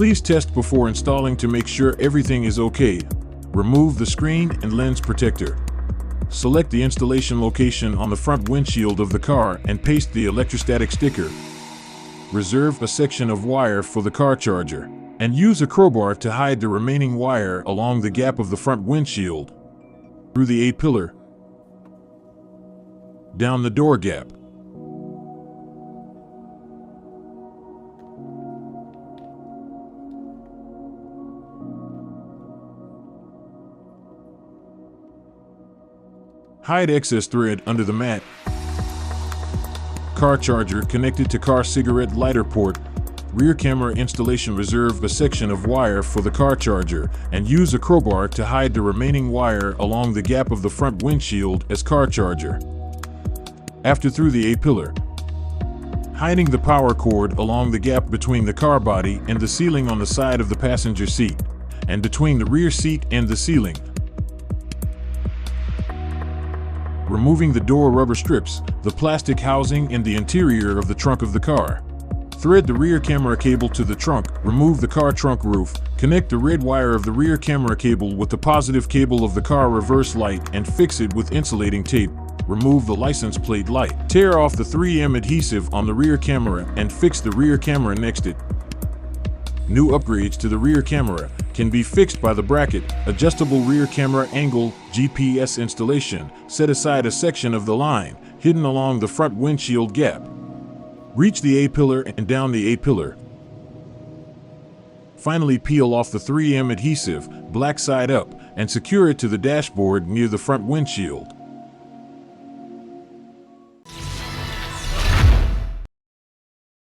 Please test before installing to make sure everything is okay. Remove the screen and lens protector. Select the installation location on the front windshield of the car and paste the electrostatic sticker. Reserve a section of wire for the car charger, and use a crowbar to hide the remaining wire along the gap of the front windshield, through the A-pillar, down the door gap. Hide excess thread under the mat. Car charger connected to car cigarette lighter port. Rear camera installation. Reserve a section of wire for the car charger and use a crowbar to hide the remaining wire along the gap of the front windshield as car charger. After through the A-pillar. Hiding the power cord along the gap between the car body and the ceiling on the side of the passenger seat, and between the rear seat and the ceiling. Removing the door rubber strips, the plastic housing and the interior of the trunk of the car. Thread the rear camera cable to the trunk, remove the car trunk roof, connect the red wire of the rear camera cable with the positive cable of the car reverse light and fix it with insulating tape. Remove the license plate light. Tear off the 3M adhesive on the rear camera and fix the rear camera next it. New upgrades to the rear camera can be fixed by the bracket, adjustable rear camera angle, GPS installation. Set aside a section of the line, hidden along the front windshield gap. Reach the A-pillar and down the A-pillar. Finally, peel off the 3M adhesive, black side up, and secure it to the dashboard near the front windshield.